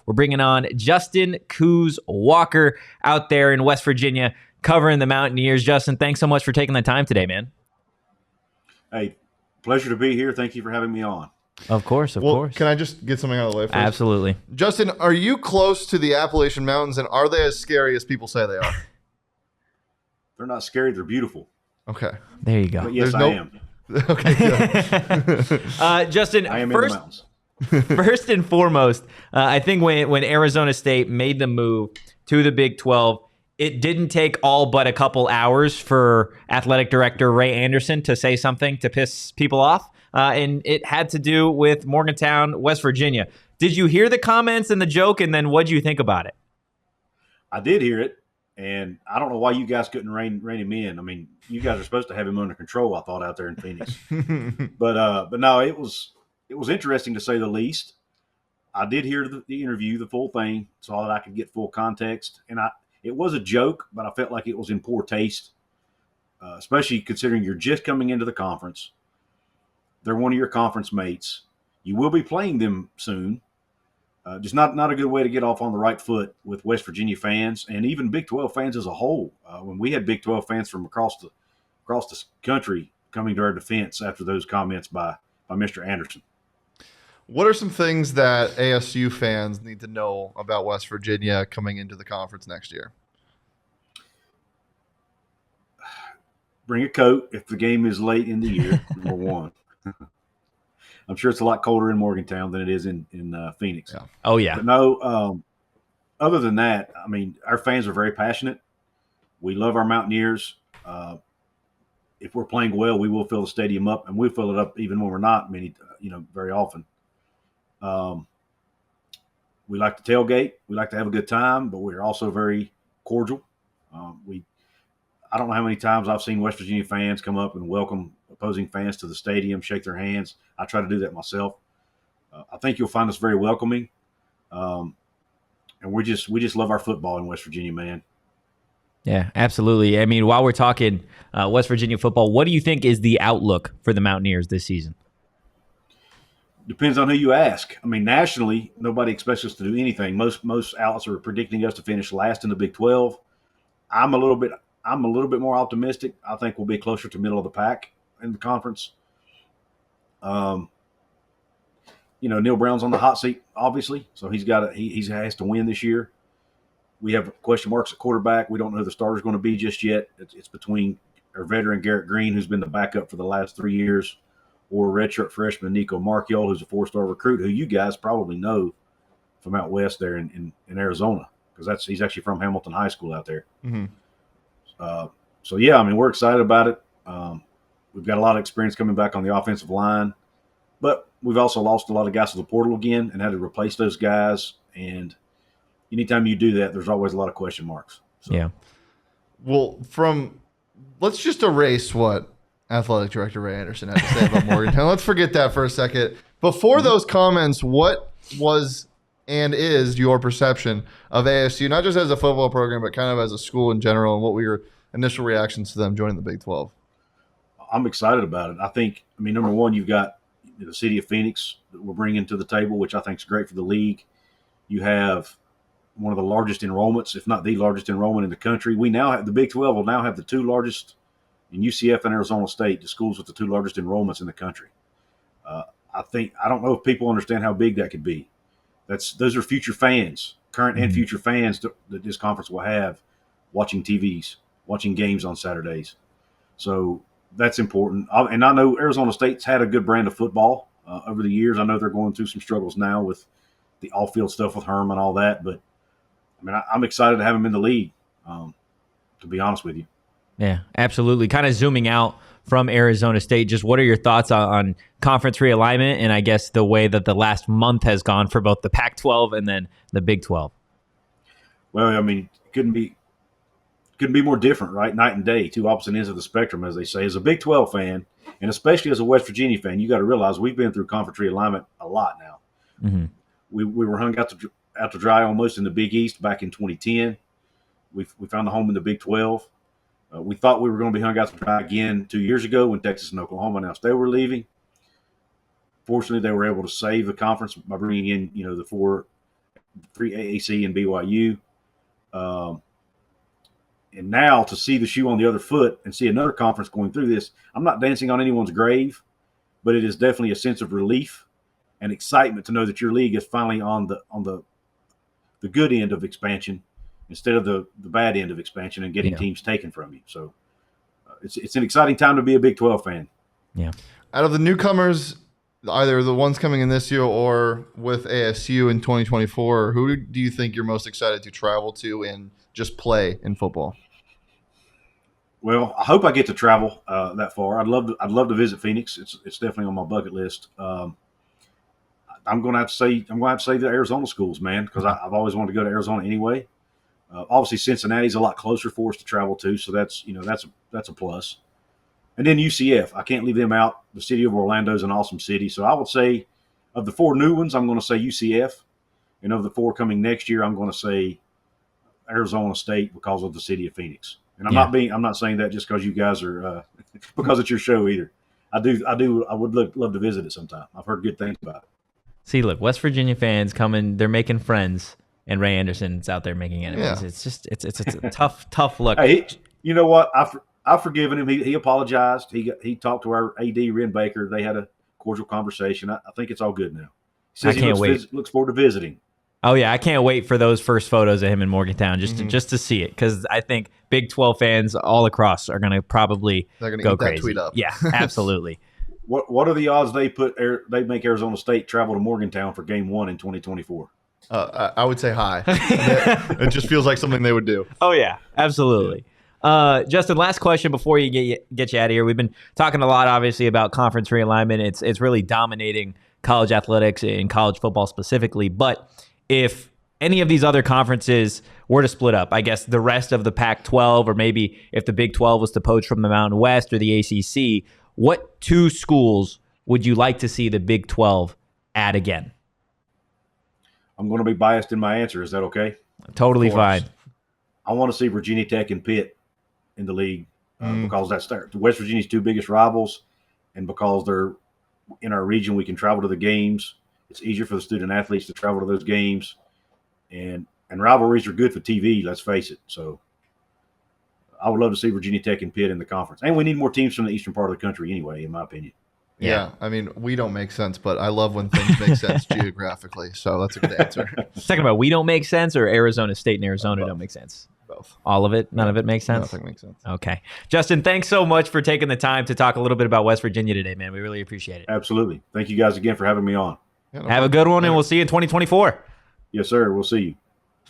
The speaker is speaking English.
We're bringing on Justin Couz Walker out there in West Virginia covering the Mountaineers. Justin, thanks so much for taking the time today, man. Hey, pleasure to be here. Thank you for having me on. Of course. Can I just get something out of the way first? Absolutely. Justin, are you close to the Appalachian Mountains, and are they as scary as people say they are? They're not scary. They're beautiful. Okay. There you go. But yes, I am. Okay, good. Justin, I am in the mountains. First and foremost, I think when Arizona State made the move to the Big 12, it didn't take all but a couple hours for athletic director Ray Anderson to say something to piss people off, and it had to do with Morgantown, West Virginia. Did you hear the comments and the joke, and then what did you think about it? I did hear it, and I don't know why you guys couldn't rein him in. I mean, you guys are supposed to have him under control, I thought, out there in Phoenix. But no, it was interesting to say the least. I did hear the interview, the full thing, so that I could get full context. And it was a joke, but I felt like it was in poor taste, especially considering you're just coming into the conference. They're one of your conference mates. You will be playing them soon. Just not a good way to get off on the right foot with West Virginia fans and even Big 12 fans as a whole. When we had Big 12 fans from across the country coming to our defense after those comments by Mr. Anderson. What are some things that ASU fans need to know about West Virginia coming into the conference next year? Bring a coat if the game is late in the year, number one. I'm sure it's a lot colder in Morgantown than it is in Phoenix. Yeah. Oh, yeah. But no, other than that, I mean, our fans are very passionate. We love our Mountaineers. If we're playing well, we will fill the stadium up, and we'll fill it up even when we're not very often. We like to tailgate. We like to have a good time, but we're also very cordial. I don't know how many times I've seen West Virginia fans come up and welcome opposing fans to the stadium, shake their hands. I try to do that myself. I think you'll find us very welcoming. And we just love our football in West Virginia, man. Yeah, absolutely. I mean, while we're talking West Virginia football, what do you think is the outlook for the Mountaineers this season? Depends on who you ask. I mean, nationally, nobody expects us to do anything. Most outlets are predicting us to finish last in the Big 12. I'm a little bit more optimistic. I think we'll be closer to middle of the pack in the conference. Neil Brown's on the hot seat, obviously, so he has to win this year. We have question marks at quarterback. We don't know who the starter's going to be just yet. It's between our veteran Garrett Green, who's been the backup for the last 3 years, or redshirt freshman Nico Marchiol, who's a 4-star recruit, who you guys probably know from out west there in Arizona, because he's actually from Hamilton High School out there. Mm-hmm. So, yeah, I mean, we're excited about it. We've got a lot of experience coming back on the offensive line, but we've also lost a lot of guys to the portal again and had to replace those guys. And anytime you do that, there's always a lot of question marks. So. Yeah. Well, let's just erase what Athletic Director Ray Anderson had to say about Morgantown. Let's forget that for a second. Before those comments, what was and is your perception of ASU, not just as a football program, but kind of as a school in general, and what were your initial reactions to them joining the Big 12? I'm excited about it. I mean, number one, you've got the city of Phoenix that we're bringing to the table, which I think is great for the league. You have one of the largest enrollments, if not the largest enrollment in the country. We now have the Big 12 will now have the two largest in UCF and Arizona State, the schools with the two largest enrollments in the country. I don't know if people understand how big that could be. Those are future fans, current and future fans that this conference will have watching TVs, watching games on Saturdays. So that's important. And I know Arizona State's had a good brand of football over the years. I know they're going through some struggles now with the off-field stuff with Herm and all that. But, I mean, I'm excited to have them in the league, to be honest with you. Yeah, absolutely. Kind of zooming out from Arizona State, just what are your thoughts on conference realignment and I guess the way that the last month has gone for both the Pac-12 and then the Big 12? Well, I mean, it couldn't be more different, right? Night and day, two opposite ends of the spectrum, as they say. As a Big 12 fan, and especially as a West Virginia fan, you got to realize we've been through conference realignment a lot now. Mm-hmm. We were hung out to dry almost in the Big East back in 2010. We found a home in the Big 12. We thought we were going to be hung out to dry again 2 years ago when Texas and Oklahoma announced they were leaving. Fortunately, they were able to save the conference by bringing in, the four free AAC and BYU. And now to see the shoe on the other foot and see another conference going through this, I'm not dancing on anyone's grave, but it is definitely a sense of relief and excitement to know that your league is finally on the good end of expansion instead of the bad end of expansion and getting teams taken from you. So it's an exciting time to be a Big 12 fan. Yeah. Out of the newcomers, either the ones coming in this year or with ASU in 2024, who do you think you're most excited to travel to and just play in football? Well, I hope I get to travel that far. I'd love to visit Phoenix. It's definitely on my bucket list. I'm going to have to say the Arizona schools, man, because I've always wanted to go to Arizona anyway. Obviously, Cincinnati's a lot closer for us to travel to, so that's a plus. And then UCF, I can't leave them out. The city of Orlando is an awesome city, so I would say of the 4 new ones, I'm going to say UCF, and of the 4 coming next year, I'm going to say Arizona State because of the city of Phoenix. And I'm not saying that just because you guys are because it's your show either. I would love to visit it sometime. I've heard good things about it. See, look, West Virginia fans coming, they're making friends, and Ray Anderson's out there making enemies. Yeah. It's just it's a tough look. Hey, you know what? I've forgiven him. He apologized. He talked to our AD, Ren Baker. They had a cordial conversation. I think it's all good now. He says looks forward to visiting. Oh yeah, I can't wait for those first photos of him in Morgantown just to see it, because I think Big 12 fans all across are going to probably go crazy. That tweet up. Yeah, absolutely. What are the odds they make Arizona State travel to Morgantown for Game 1 in 2024? I would say high. It just feels like something they would do. Oh yeah, absolutely. Yeah. Justin, last question before you get you out of here. We've been talking a lot, obviously, about conference realignment. It's really dominating college athletics and college football specifically. But if any of these other conferences were to split up, I guess the rest of the Pac-12, or maybe if the Big 12 was to poach from the Mountain West or the ACC, what 2 schools would you like to see the Big 12 add again? I'm going to be biased in my answer. Is that okay? Totally fine. I want to see Virginia Tech and Pitt in the league because that's West Virginia's 2 biggest rivals, and because they're in our region, we can travel to the games. It's easier for the student athletes to travel to those games, and rivalries are good for TV. Let's face it. So I would love to see Virginia Tech and Pitt in the conference, and we need more teams from the eastern part of the country anyway, in my opinion. Yeah, I mean, we don't make sense, but I love when things make sense geographically. So that's a good answer. Talking about we don't make sense, or Arizona State and Arizona don't make sense? Both. All of it? None of it makes sense? Nothing makes sense. Okay. Justin, thanks so much for taking the time to talk a little bit about West Virginia today, man. We really appreciate it. Absolutely. Thank you guys again for having me on. Yeah, have a good one, and we'll see you in 2024. Yes, sir. We'll see you.